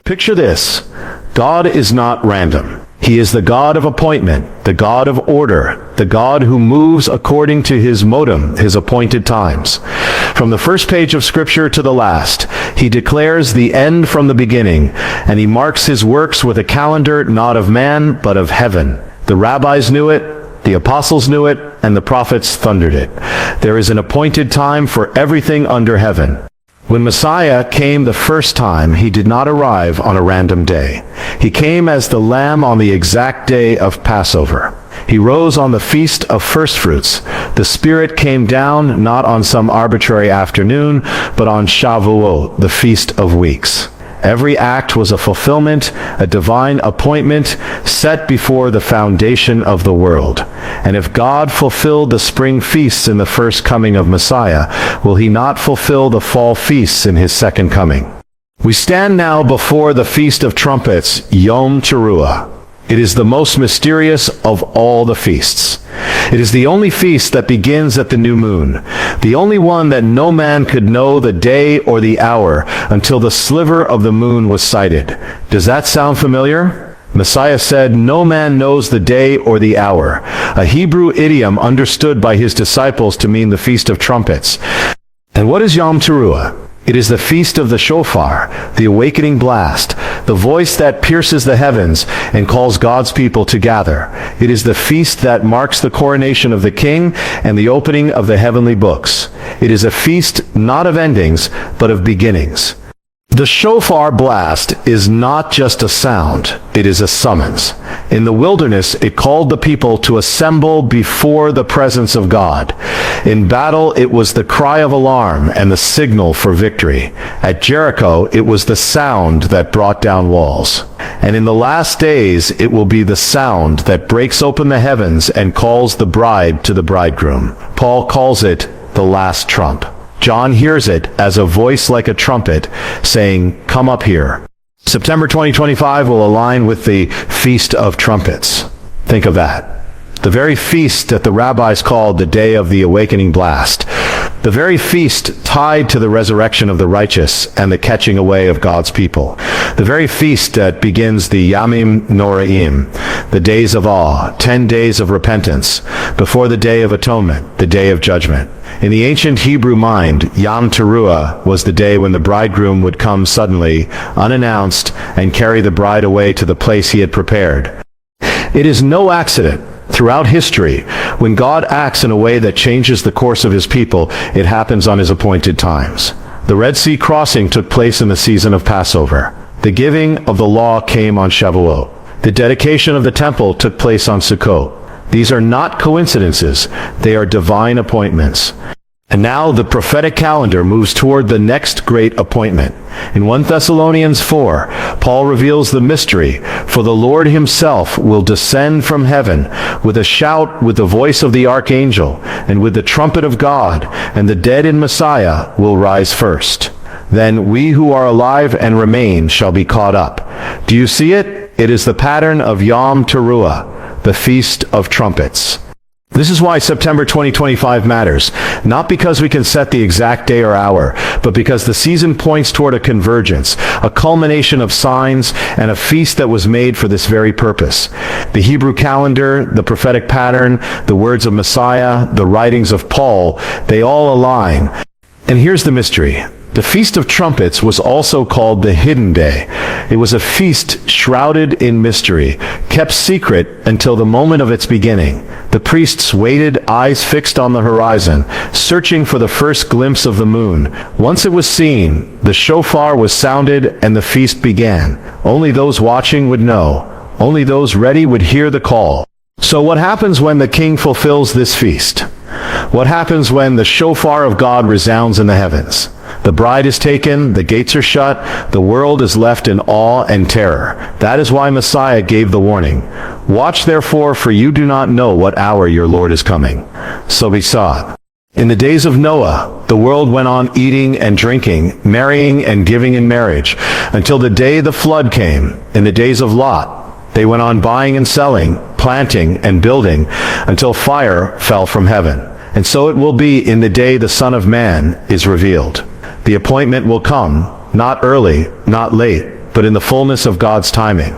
Picture this. God is not random. He is the God of appointment, the God of order, the God who moves according to his modem, his appointed times. From the first page of Scripture to the last, he declares the end from the beginning, and he marks his works with a calendar not of man, but of heaven. The rabbis knew it, the apostles knew it, and the prophets thundered it. There is an appointed time for everything under heaven. When Messiah came the first time, he did not arrive on a random day. He came as the Lamb on the exact day of Passover. He rose on the Feast of Firstfruits. The Spirit came down not on some arbitrary afternoon, but on Shavuot, the Feast of Weeks. Every act was a fulfillment, a divine appointment set before the foundation of the world. And if God fulfilled the spring feasts in the first coming of Messiah, will he not fulfill the fall feasts in his second coming? We stand now before the Feast of Trumpets, Yom Teruah. It is the most mysterious of all the feasts. It is the only feast that begins at the new moon, the only one that no man could know the day or the hour until the sliver of the moon was sighted. Does that sound familiar? Messiah said, "No man knows the day or the hour," a Hebrew idiom understood by his disciples to mean the Feast of Trumpets. And what is Yom Teruah? It is the feast of the shofar, the awakening blast, the voice that pierces the heavens and calls God's people to gather. It is the feast that marks the coronation of the King and the opening of the heavenly books. It is a feast not of endings, but of beginnings. The shofar blast is not just a sound, it is a summons. In the wilderness, it called the people to assemble before the presence of God. In battle, it was the cry of alarm and the signal for victory. At Jericho, it was the sound that brought down walls. And in the last days, it will be the sound that breaks open the heavens and calls the bride to the bridegroom. Paul calls it the last trump. John hears it as a voice like a trumpet saying, "Come up here." September 2025 will align with the Feast of Trumpets. Think of that. The very feast that the rabbis called the Day of the Awakening Blast. The very feast tied to the resurrection of the righteous and the catching away of God's people. The very feast that begins the Yamim Noraim, the days of awe, 10 days of repentance, before the Day of Atonement, the Day of Judgment. In the ancient Hebrew mind, Yom Teruah was the day when the bridegroom would come suddenly, unannounced, and carry the bride away to the place he had prepared. It is no accident. Throughout history, when God acts in a way that changes the course of his people, it happens on his appointed times. The Red Sea crossing took place in the season of Passover. The giving of the law came on Shavuot. The dedication of the temple took place on Sukkot. These are not coincidences, they are divine appointments. And now the prophetic calendar moves toward the next great appointment. In 1 Thessalonians 4, Paul reveals the mystery, "For the Lord himself will descend from heaven with a shout, with the voice of the archangel, and with the trumpet of God, and the dead in Messiah will rise first. Then we who are alive and remain shall be caught up." Do you see it? It is the pattern of Yom Teruah, the Feast of Trumpets. This is why September 2025 matters, not because we can set the exact day or hour, but because the season points toward a convergence, a culmination of signs, and a feast that was made for this very purpose. The Hebrew calendar, the prophetic pattern, the words of Messiah, the writings of Paul, they all align. And here's the mystery. The Feast of Trumpets was also called the Hidden Day. It was a feast shrouded in mystery, kept secret until the moment of its beginning. The priests waited, eyes fixed on the horizon, searching for the first glimpse of the moon. Once it was seen, the shofar was sounded and the feast began. Only those watching would know. Only those ready would hear the call. So what happens when the king fulfills this feast? What happens when the shofar of God resounds in the heavens? The bride is taken, the gates are shut, the world is left in awe and terror. That is why Messiah gave the warning. "Watch therefore, for you do not know what hour your Lord is coming." So we saw it. In the days of Noah, the world went on eating and drinking, marrying and giving in marriage, until the day the flood came. In the days of Lot, they went on buying and selling, planting and building, until fire fell from heaven. And so it will be in the day the Son of Man is revealed. The appointment will come, not early, not late, but in the fullness of God's timing.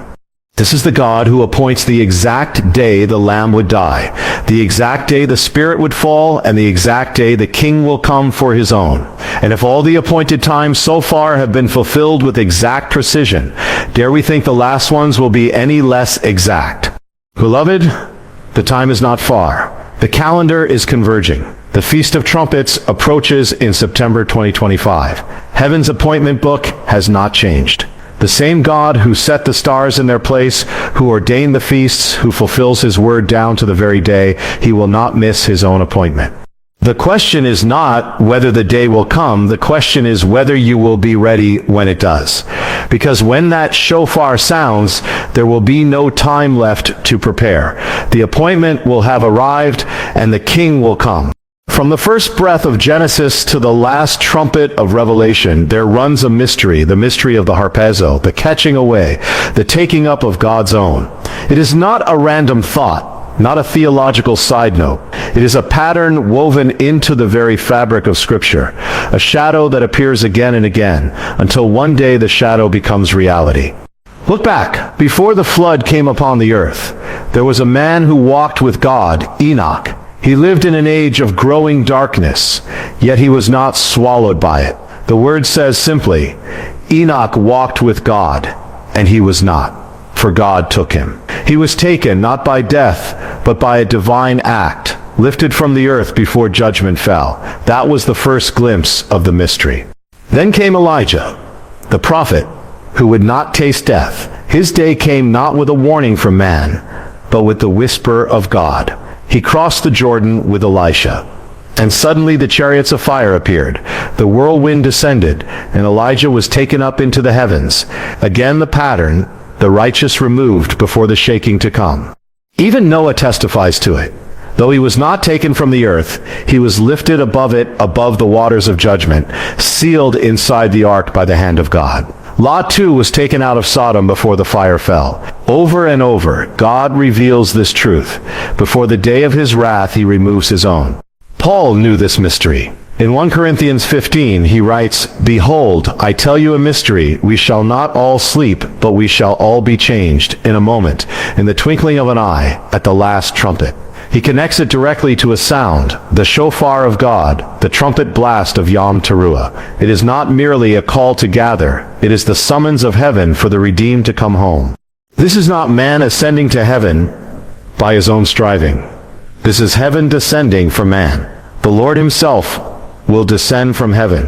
This is the God who appoints the exact day the Lamb would die, the exact day the Spirit would fall, and the exact day the King will come for his own. And if all the appointed times so far have been fulfilled with exact precision, dare we think the last ones will be any less exact? Beloved, the time is not far. The calendar is converging. The Feast of Trumpets approaches in September 2025. Heaven's appointment book has not changed. The same God who set the stars in their place, who ordained the feasts, who fulfills his word down to the very day, he will not miss his own appointment. The question is not whether the day will come. The question is whether you will be ready when it does. Because when that shofar sounds, there will be no time left to prepare. The appointment will have arrived, and the King will come. From the first breath of Genesis to the last trumpet of Revelation, there runs a mystery, the mystery of the harpazo, the catching away, the taking up of God's own. It is not a random thought, not a theological side note. It is a pattern woven into the very fabric of Scripture, a shadow that appears again and again, until one day the shadow becomes reality. Look back. Before the flood came upon the earth, there was a man who walked with God, Enoch. He lived in an age of growing darkness, yet he was not swallowed by it. The word says simply, Enoch walked with God, and he was not, for God took him. He was taken not by death, but by a divine act, lifted from the earth before judgment fell. That was the first glimpse of the mystery. Then came Elijah, the prophet, who would not taste death. His day came not with a warning from man, but with the whisper of God. He crossed the Jordan with Elisha. And suddenly the chariots of fire appeared. The whirlwind descended, and Elijah was taken up into the heavens. Again the pattern, the righteous removed before the shaking to come. Even Noah testifies to it. Though he was not taken from the earth, he was lifted above it, above the waters of judgment, sealed inside the ark by the hand of God. Lot too was taken out of Sodom before the fire fell. Over and over, God reveals this truth. Before the day of his wrath, he removes his own. Paul knew this mystery. In 1 Corinthians 15, he writes, Behold, I tell you a mystery. We shall not all sleep, but we shall all be changed in a moment, in the twinkling of an eye, at the last trumpet. He connects it directly to a sound, the shofar of God, the trumpet blast of Yom Teruah. It is not merely a call to gather. It is the summons of heaven for the redeemed to come home. This is not man ascending to heaven by his own striving. This is heaven descending for man. The Lord himself will descend from heaven.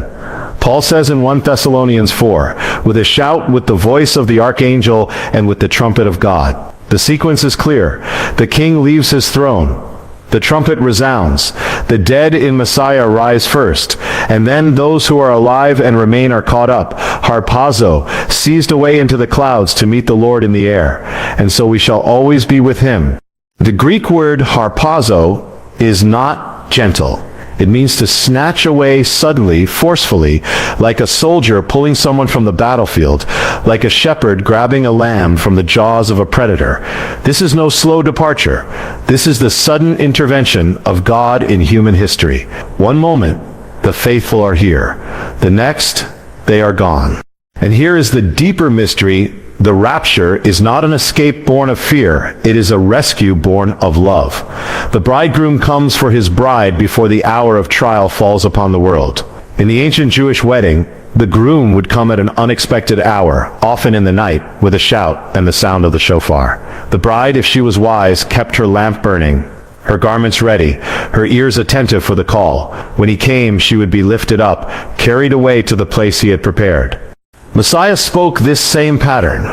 Paul says in 1 Thessalonians 4, with a shout, with the voice of the archangel, and with the trumpet of God. The sequence is clear. The king leaves his throne. The trumpet resounds. The dead in Messiah rise first, and then those who are alive and remain are caught up, harpazo, seized away into the clouds to meet the Lord in the air. And so we shall always be with him. The Greek word harpazo is not gentle. It means to snatch away suddenly, forcefully, like a soldier pulling someone from the battlefield, like a shepherd grabbing a lamb from the jaws of a predator. This is no slow departure. This is the sudden intervention of God in human history. One moment, the faithful are here. The next, they are gone. And here is the deeper mystery. The rapture is not an escape born of fear. It is a rescue born of love. The bridegroom comes for his bride before the hour of trial falls upon the world. In the ancient Jewish wedding, the groom would come at an unexpected hour, often in the night, with a shout and the sound of the shofar. The bride, if she was wise, kept her lamp burning, her garments ready, her ears attentive for the call. When he came, she would be lifted up, carried away to the place he had prepared. Messiah spoke this same pattern.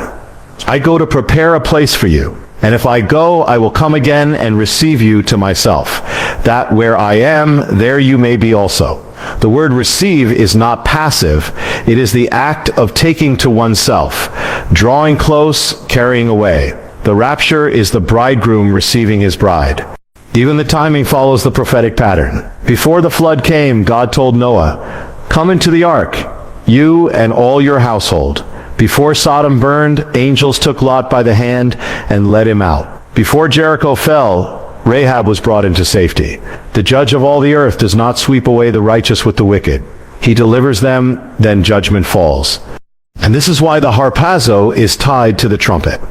I go to prepare a place for you, and if I go, I will come again and receive you to myself, that where I am, there you may be also. The word receive is not passive. It is the act of taking to oneself, drawing close, carrying away. The rapture is the bridegroom receiving his bride. Even the timing follows the prophetic pattern. Before the flood came, God told Noah, "Come into the ark, you and all your household." Before Sodom burned, angels took Lot by the hand and led him out. Before Jericho fell, Rahab was brought into safety. The judge of all the earth does not sweep away the righteous with the wicked. He delivers them, then judgment falls. And this is why the harpazo is tied to the trumpet.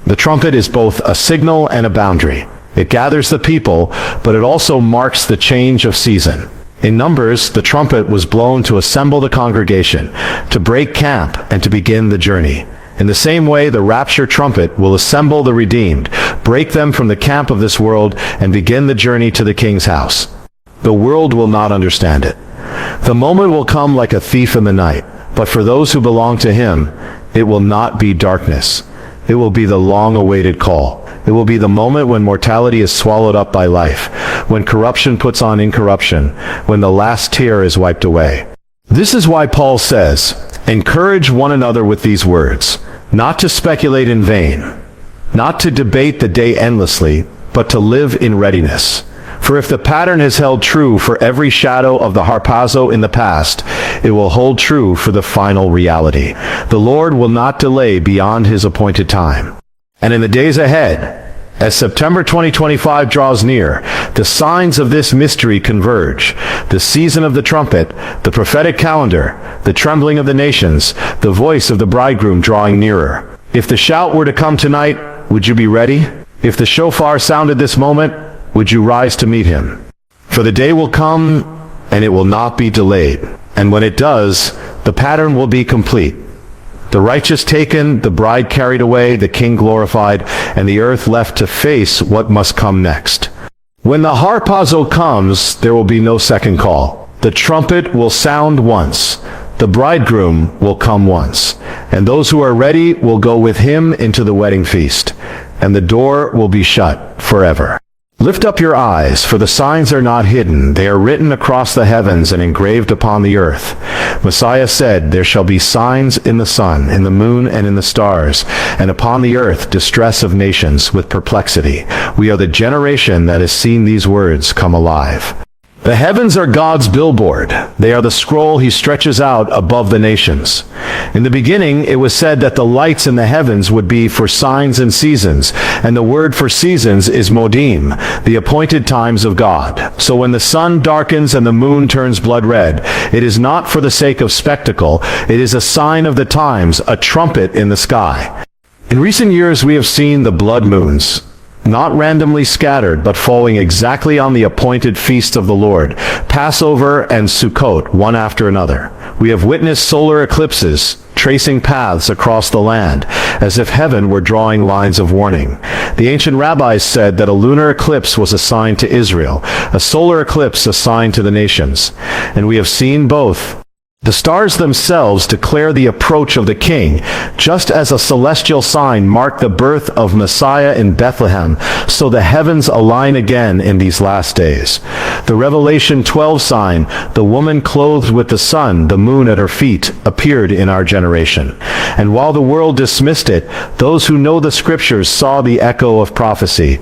The trumpet is both a signal and a boundary. It gathers the people, but it also marks the change of season. In Numbers, the trumpet was blown to assemble the congregation, to break camp, and to begin the journey. In the same way, the rapture trumpet will assemble the redeemed, break them from the camp of this world, and begin the journey to the King's house. The world will not understand it. The moment will come like a thief in the night, but for those who belong to Him, it will not be darkness. It will be the long-awaited call. It will be the moment when mortality is swallowed up by life, when corruption puts on incorruption, when the last tear is wiped away. This is why Paul says, "Encourage one another with these words, not to speculate in vain, not to debate the day endlessly, but to live in readiness. For if the pattern has held true for every shadow of the harpazo in the past, it will hold true for the final reality. The Lord will not delay beyond His appointed time." And in the days ahead, as September 2025 draws near, the signs of this mystery converge. The season of the trumpet, the prophetic calendar, the trembling of the nations, the voice of the bridegroom drawing nearer. If the shout were to come tonight, would you be ready? If the shofar sounded this moment, would you rise to meet Him? For the day will come, and it will not be delayed. And when it does, the pattern will be complete. The righteous taken, the bride carried away, the King glorified, and the earth left to face what must come next. When the harpazo comes, there will be no second call. The trumpet will sound once. The bridegroom will come once. And those who are ready will go with Him into the wedding feast. And the door will be shut forever. Lift up your eyes, for the signs are not hidden. They are written across the heavens and engraved upon the earth. Messiah said, "There shall be signs in the sun, in the moon, and in the stars, and upon the earth distress of nations with perplexity." We are the generation that has seen these words come alive. The heavens are God's billboard. They are the scroll He stretches out above the nations. In the beginning, it was said that the lights in the heavens would be for signs and seasons, and the word for seasons is modim, the appointed times of God. So when the sun darkens and the moon turns blood red, it is not for the sake of spectacle. It is a sign of the times, a trumpet in the sky. In recent years, we have seen the blood moons, not randomly scattered, but falling exactly on the appointed feasts of the Lord, Passover and Sukkot, one after another. We have witnessed solar eclipses, tracing paths across the land, as if heaven were drawing lines of warning. The ancient rabbis said that a lunar eclipse was a sign to Israel, a solar eclipse a sign to the nations. And we have seen both. The stars themselves declare the approach of the King, just as a celestial sign marked the birth of Messiah in Bethlehem, so the heavens align again in these last days. The Revelation 12 sign, the woman clothed with the sun, the moon at her feet, appeared in our generation. And while the world dismissed it, those who know the Scriptures saw the echo of prophecy.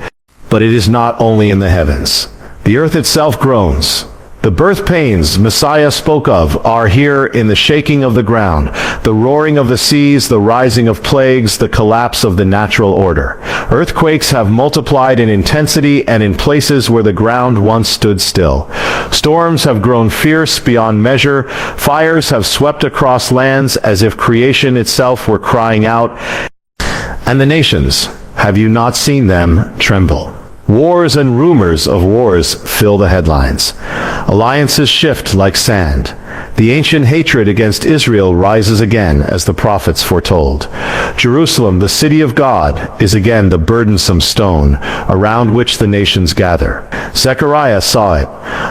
But it is not only in the heavens. The earth itself groans. The birth pains Messiah spoke of are here in the shaking of the ground, the roaring of the seas, the rising of plagues, the collapse of the natural order. Earthquakes have multiplied in intensity and in places where the ground once stood still. Storms have grown fierce beyond measure. Fires have swept across lands as if creation itself were crying out. And the nations, have you not seen them tremble? Wars and rumors of wars fill the headlines. Alliances shift like sand. The ancient hatred against Israel rises again, as the prophets foretold. Jerusalem, the city of God, is again the burdensome stone around which the nations gather. Zechariah saw it.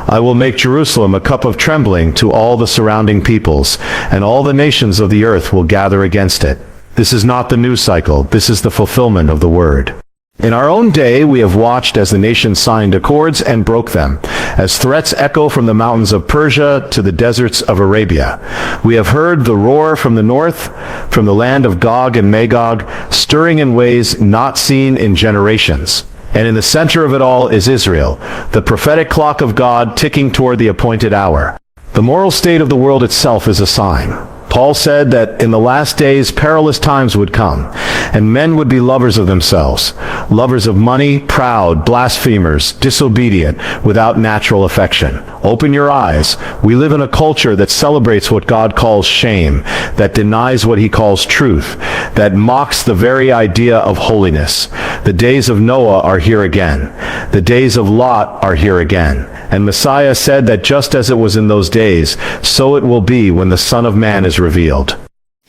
"I will make Jerusalem a cup of trembling to all the surrounding peoples, and all the nations of the earth will gather against it." This is not the news cycle. This is the fulfillment of the word. In our own day, we have watched as the nations signed accords and broke them, as threats echo from the mountains of Persia to the deserts of Arabia. We have heard the roar from the north, from the land of Gog and Magog, stirring in ways not seen in generations. And in the center of it all is Israel, the prophetic clock of God ticking toward the appointed hour. The moral state of the world itself is a sign. Paul said that in the last days perilous times would come, and men would be lovers of themselves, lovers of money, proud, blasphemers, disobedient, without natural affection. Open your eyes. We live in a culture that celebrates what God calls shame, that denies what he calls truth, that mocks the very idea of holiness. The days of Noah are here again. The days of Lot are here again. And Messiah said that just as it was in those days, so it will be when the Son of Man is revealed.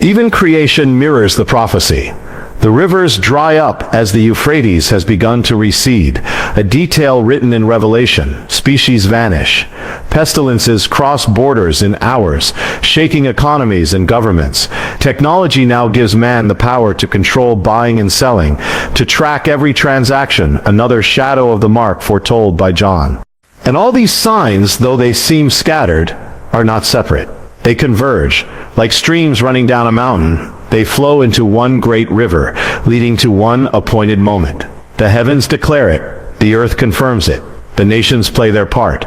Even creation mirrors the prophecy. The rivers dry up as the Euphrates has begun to recede, a detail written in Revelation. Species vanish. Pestilences cross borders in hours, shaking economies and governments. Technology now gives man the power to control buying and selling, to track every transaction, another shadow of the mark foretold by John. And all these signs, though they seem scattered, are not separate. They converge. Like streams running down a mountain, they flow into one great river, leading to one appointed moment. The heavens declare it, the earth confirms it, the nations play their part,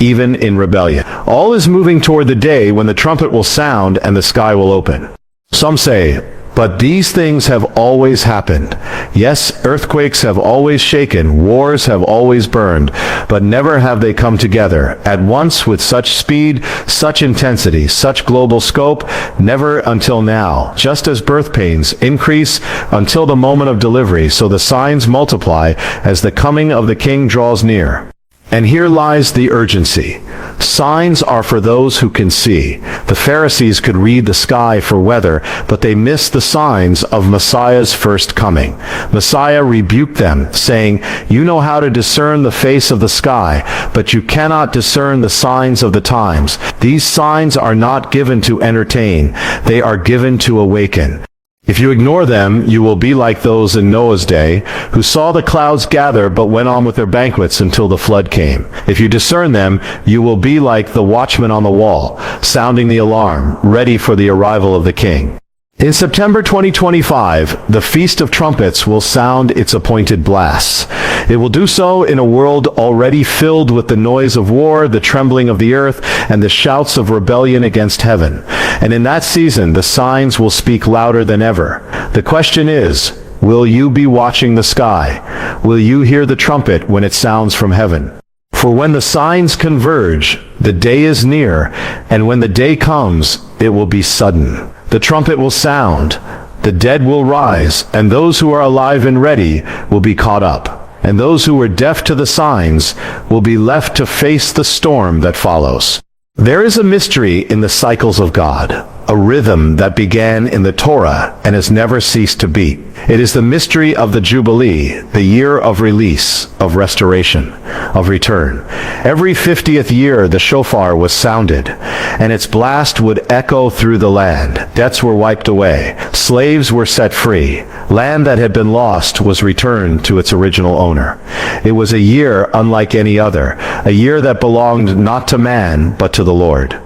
even in rebellion. All is moving toward the day when the trumpet will sound and the sky will open. Some say, but these things have always happened. Yes, earthquakes have always shaken, wars have always burned, but never have they come together at once with such speed, such intensity, such global scope, never until now. Just as birth pains increase until the moment of delivery, so the signs multiply as the coming of the King draws near. And here lies the urgency. Signs are for those who can see. The Pharisees could read the sky for weather, but they missed the signs of Messiah's first coming. Messiah rebuked them, saying, "You know how to discern the face of the sky, but you cannot discern the signs of the times. These signs are not given to entertain, they are given to awaken." If you ignore them, you will be like those in Noah's day, who saw the clouds gather but went on with their banquets until the flood came. If you discern them, you will be like the watchman on the wall, sounding the alarm, ready for the arrival of the King. In September 2025, the Feast of Trumpets will sound its appointed blasts. It will do so in a world already filled with the noise of war, the trembling of the earth, and the shouts of rebellion against heaven. And in that season, the signs will speak louder than ever. The question is, will you be watching the sky? Will you hear the trumpet when it sounds from heaven? For when the signs converge, the day is near, and when the day comes, it will be sudden. The trumpet will sound, the dead will rise, and those who are alive and ready will be caught up. And those who were deaf to the signs will be left to face the storm that follows. There is a mystery in the cycles of God, a rhythm that began in the Torah and has never ceased to beat. It is the mystery of the Jubilee, the year of release, of restoration, of return. Every 50th year the shofar was sounded, and its blast would echo through the land. Debts were wiped away. Slaves were set free. Land that had been lost was returned to its original owner. It was a year unlike any other, a year that belonged not to man, but to the Lord.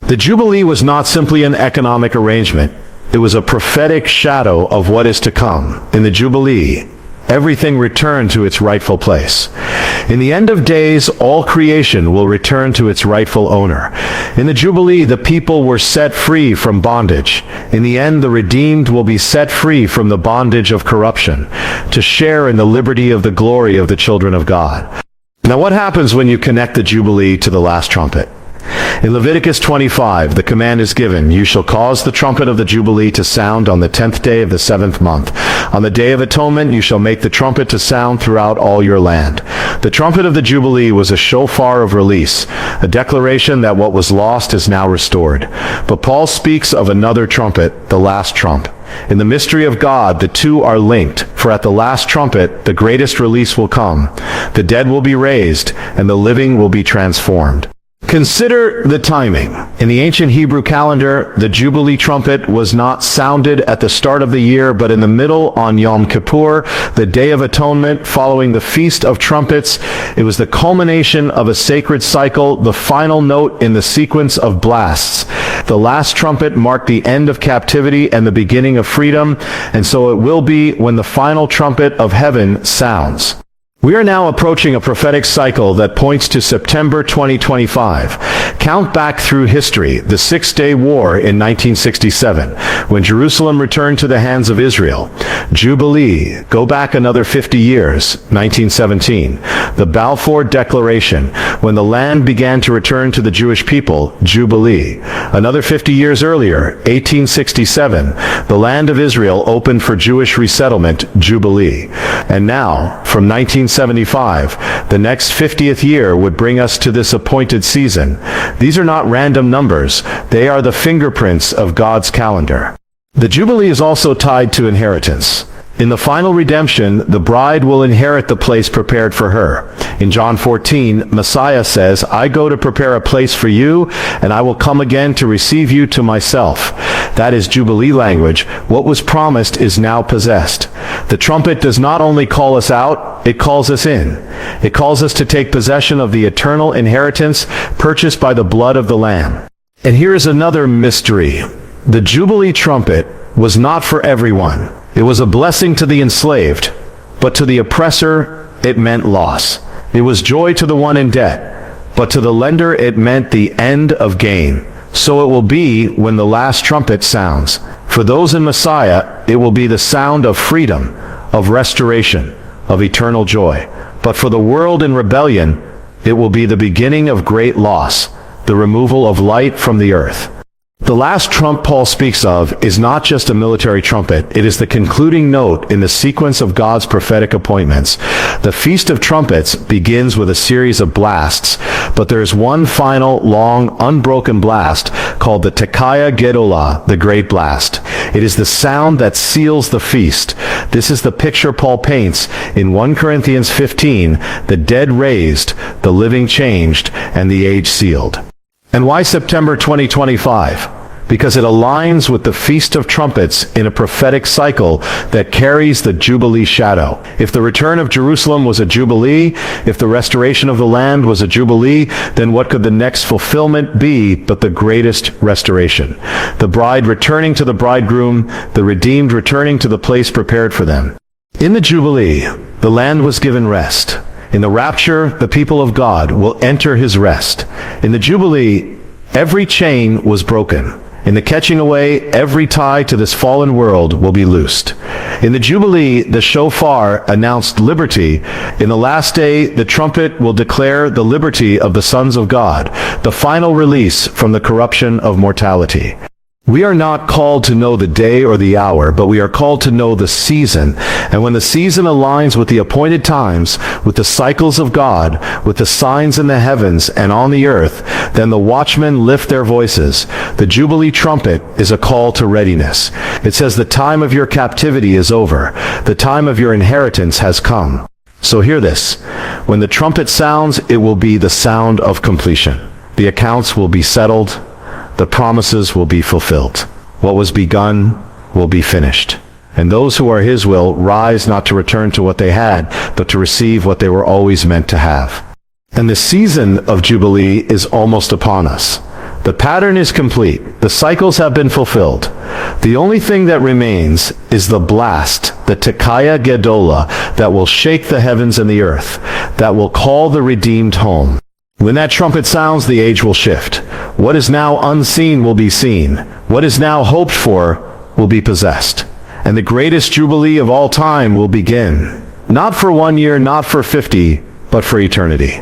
The Jubilee was not simply an economic arrangement. It was a prophetic shadow of what is to come. In the Jubilee, everything returned to its rightful place. In the end of days, all creation will return to its rightful owner. In the Jubilee, the people were set free from bondage. In the end, the redeemed will be set free from the bondage of corruption, to share in the liberty of the glory of the children of God. Now, what happens when you connect the Jubilee to the last trumpet? In Leviticus 25, the command is given, "You shall cause the trumpet of the Jubilee to sound on the 10th day of the 7th month. On the day of atonement you shall make the trumpet to sound throughout all your land." The trumpet of the Jubilee was a shofar of release, a declaration that what was lost is now restored. But Paul speaks of another trumpet, the last trump. In the mystery of God, the two are linked, for at the last trumpet, the greatest release will come. The dead will be raised, and the living will be transformed. Consider the timing. In the ancient Hebrew calendar, the Jubilee trumpet was not sounded at the start of the year, but in the middle on Yom Kippur, the Day of Atonement, following the Feast of Trumpets. It was the culmination of a sacred cycle, the final note in the sequence of blasts. The last trumpet marked the end of captivity and the beginning of freedom, and so it will be when the final trumpet of heaven sounds. We are now approaching a prophetic cycle that points to September 2025. Count back through history, the Six-Day War in 1967, when Jerusalem returned to the hands of Israel. Jubilee, go back another 50 years, 1917. The Balfour Declaration, when the land began to return to the Jewish people, Jubilee. Another 50 years earlier, 1867, the land of Israel opened for Jewish resettlement, Jubilee. And now, from 1975, the next 50th year would bring us to this appointed season. These are not random numbers. They are the fingerprints of God's calendar. The Jubilee is also tied to inheritance. In the final redemption, the bride will inherit the place prepared for her. In John 14, Messiah says, "I go to prepare a place for you, and I will come again to receive you to myself." That is Jubilee language. What was promised is now possessed. The trumpet does not only call us out, it calls us in. It calls us to take possession of the eternal inheritance purchased by the blood of the Lamb. And here is another mystery. The Jubilee trumpet was not for everyone. It was a blessing to the enslaved, but to the oppressor it meant loss. It was joy to the one in debt, but to the lender it meant the end of gain. So it will be when the last trumpet sounds. For those in Messiah, it will be the sound of freedom, of restoration, of eternal joy. But for the world in rebellion, it will be the beginning of great loss, the removal of light from the earth. The last trump Paul speaks of is not just a military trumpet. It is the concluding note in the sequence of God's prophetic appointments. The Feast of Trumpets begins with a series of blasts, but there is one final, long, unbroken blast called the CAHN, the Great Blast. It is the sound that seals the feast. This is the picture Paul paints in 1 Corinthians 15, the dead raised, the living changed, and the age sealed. And why September 2025? Because it aligns with the Feast of Trumpets in a prophetic cycle that carries the Jubilee shadow. If the return of Jerusalem was a Jubilee, if the restoration of the land was a Jubilee, then what could the next fulfillment be but the greatest restoration? The bride returning to the bridegroom, the redeemed returning to the place prepared for them. In the Jubilee, the land was given rest. In the rapture, the people of God will enter his rest. In the Jubilee, every chain was broken. In the catching away, every tie to this fallen world will be loosed. In the Jubilee, the shofar announced liberty. In the last day, the trumpet will declare the liberty of the sons of God, the final release from the corruption of mortality. We are not called to know the day or the hour, but we are called to know the season. And when the season aligns with the appointed times, with the cycles of God, with the signs in the heavens and on the earth, then the watchmen lift their voices. The Jubilee trumpet is a call to readiness. It says the time of your captivity is over. The time of your inheritance has come. So hear this. When the trumpet sounds, it will be the sound of completion. The accounts will be settled. The promises will be fulfilled. What was begun will be finished. And those who are his will rise not to return to what they had, but to receive what they were always meant to have. And the season of Jubilee is almost upon us. The pattern is complete. The cycles have been fulfilled. The only thing that remains is the blast, the Tekaya Gedola, that will shake the heavens and the earth, that will call the redeemed home. When that trumpet sounds, the age will shift. What is now unseen will be seen. What is now hoped for will be possessed. And the greatest Jubilee of all time will begin. Not for 1 year, not for 50, but for eternity.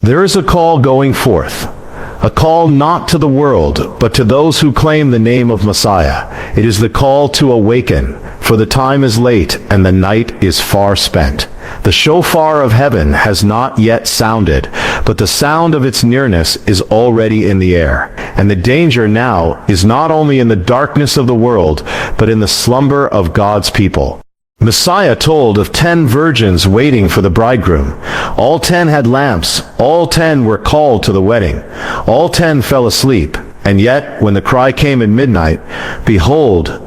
There is a call going forth. A call not to the world, but to those who claim the name of Messiah. It is the call to awaken, for the time is late and the night is far spent. The shofar of heaven has not yet sounded, but the sound of its nearness is already in the air. And the danger now is not only in the darkness of the world, but in the slumber of God's people. Messiah told of 10 virgins waiting for the bridegroom. All 10 had lamps. All 10 were called to the wedding. All 10 fell asleep. And yet, when the cry came at midnight, "Behold,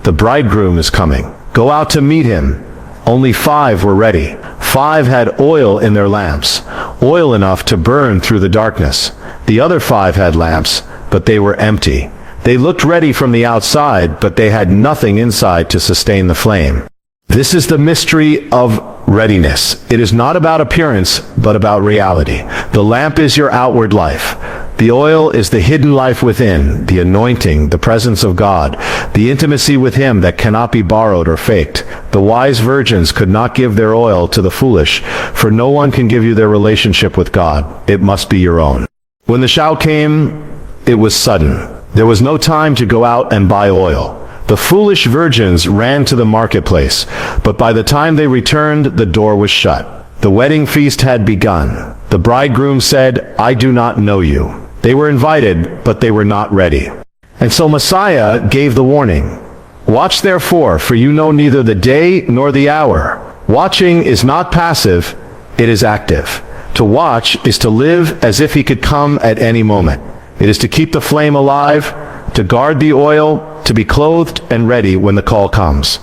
the bridegroom is coming. Go out to meet him." Only 5 were ready. 5 had oil in their lamps, oil enough to burn through the darkness. The other 5 had lamps, but they were empty. They looked ready from the outside, but they had nothing inside to sustain the flame. This is the mystery of readiness. It is not about appearance, but about reality. The lamp is your outward life. The oil is the hidden life within, the anointing, the presence of God, the intimacy with Him that cannot be borrowed or faked. The wise virgins could not give their oil to the foolish, for no one can give you their relationship with God. It must be your own. When the shout came, it was sudden. There was no time to go out and buy oil. The foolish virgins ran to the marketplace, but by the time they returned, the door was shut. The wedding feast had begun. The bridegroom said, "I do not know you." They were invited, but they were not ready. And so Messiah gave the warning. Watch therefore, for you know neither the day nor the hour. Watching is not passive, it is active. To watch is to live as if He could come at any moment. It is to keep the flame alive, to guard the oil, to be clothed and ready when the call comes.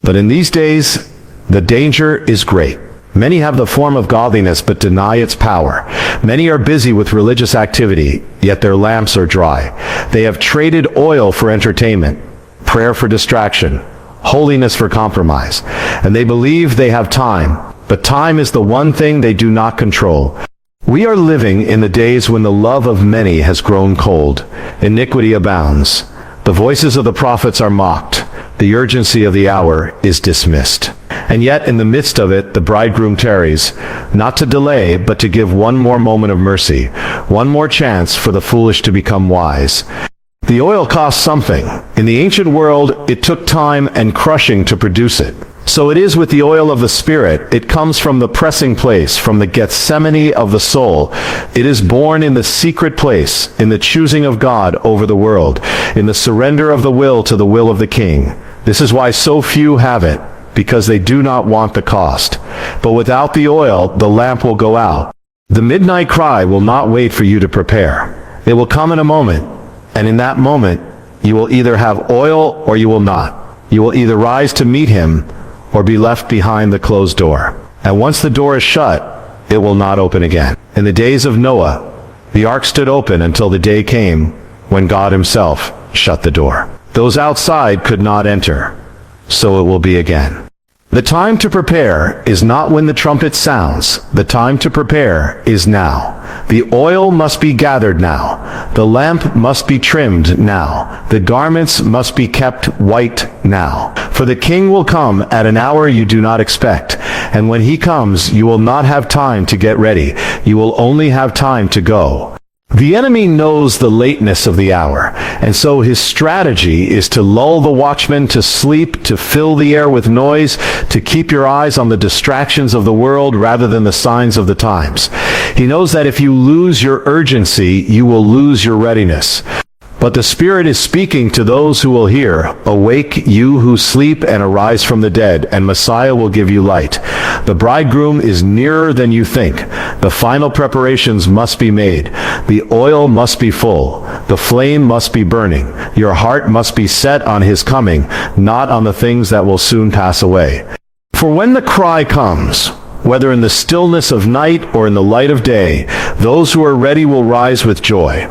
But in these days, the danger is great. Many have the form of godliness but deny its power. Many are busy with religious activity, yet their lamps are dry. They have traded oil for entertainment, prayer for distraction, holiness for compromise. And they believe they have time, but time is the one thing they do not control. We are living in the days when the love of many has grown cold. Iniquity abounds. The voices of the prophets are mocked. The urgency of the hour is dismissed. And yet in the midst of it, the bridegroom tarries, not to delay, but to give one more moment of mercy, one more chance for the foolish to become wise. The oil costs something. In the ancient world, it took time and crushing to produce it. So it is with the oil of the Spirit. It comes from the pressing place, from the Gethsemane of the soul. It is born in the secret place, in the choosing of God over the world, in the surrender of the will to the will of the King. This is why so few have it, because they do not want the cost. But without the oil, the lamp will go out. The midnight cry will not wait for you to prepare. It will come in a moment, and in that moment, you will either have oil or you will not. You will either rise to meet Him or be left behind the closed door. And once the door is shut, it will not open again. In the days of Noah, the ark stood open until the day came when God Himself shut the door. Those outside could not enter. So it will be again. The time to prepare is not when the trumpet sounds. The time to prepare is now. The oil must be gathered now. The lamp must be trimmed now. The garments must be kept white now. For the King will come at an hour you do not expect. And when He comes, you will not have time to get ready. You will only have time to go. The enemy knows the lateness of the hour, and so his strategy is to lull the watchman to sleep, to fill the air with noise, to keep your eyes on the distractions of the world rather than the signs of the times. He knows that if you lose your urgency, you will lose your readiness. But the Spirit is speaking to those who will hear, "Awake, you who sleep, and arise from the dead, and Messiah will give you light." The bridegroom is nearer than you think. The final preparations must be made. The oil must be full. The flame must be burning. Your heart must be set on His coming, not on the things that will soon pass away. For when the cry comes, whether in the stillness of night or in the light of day, those who are ready will rise with joy.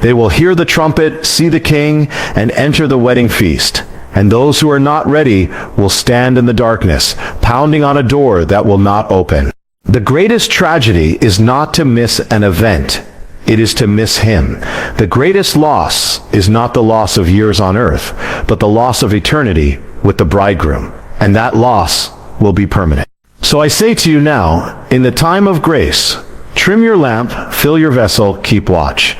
They will hear the trumpet, see the King, and enter the wedding feast. And those who are not ready will stand in the darkness, pounding on a door that will not open. The greatest tragedy is not to miss an event. It is to miss Him. The greatest loss is not the loss of years on earth, but the loss of eternity with the bridegroom. And that loss will be permanent. So I say to you now, in the time of grace, trim your lamp, fill your vessel, keep watch.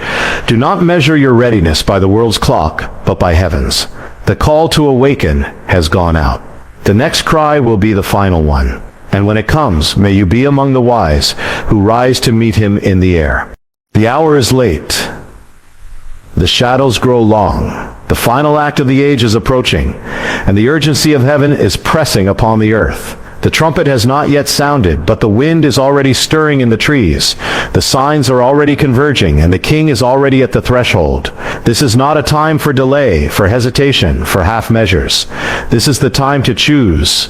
Do not measure your readiness by the world's clock, but by heaven's. The call to awaken has gone out. The next cry will be the final one. And when it comes, may you be among the wise who rise to meet Him in the air. The hour is late. The shadows grow long. The final act of the age is approaching, and the urgency of heaven is pressing upon the earth. The trumpet has not yet sounded, but the wind is already stirring in the trees. The signs are already converging, and the King is already at the threshold. This is not a time for delay, for hesitation, for half measures. This is the time to choose.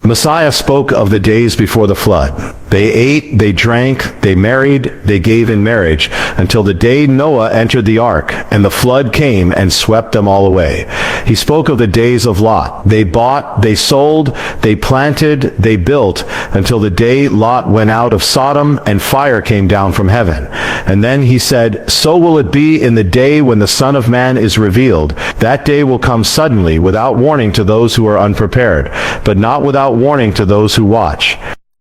Messiah spoke of the days before the flood. They ate, they drank, they married, they gave in marriage, until the day Noah entered the ark, and the flood came and swept them all away. He spoke of the days of Lot. They bought, they sold, they planted, they built, until the day Lot went out of Sodom, and fire came down from heaven. And then he said, so will it be in the day when the Son of Man is revealed. That day will come suddenly, without warning to those who are unprepared, but not without warning to those who watch.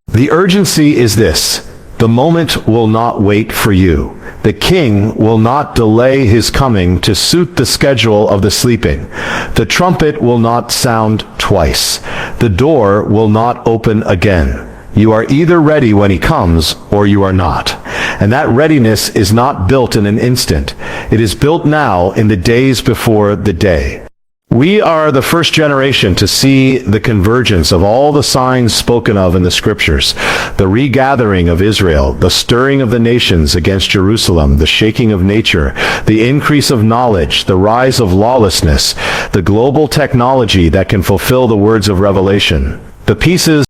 The urgency is this: the moment will not wait for you. The king will not delay his coming to suit the schedule of the sleeping. The trumpet will not sound twice. The door will not open again. You are either ready when he comes, or you are not. And that readiness is not built in an instant. It is built now in the days before the day. We are the first generation to see the convergence of all the signs spoken of in the scriptures: the regathering of Israel, the stirring of the nations against Jerusalem, the shaking of nature, the increase of knowledge, the rise of lawlessness, the global technology that can fulfill the words of Revelation. The pieces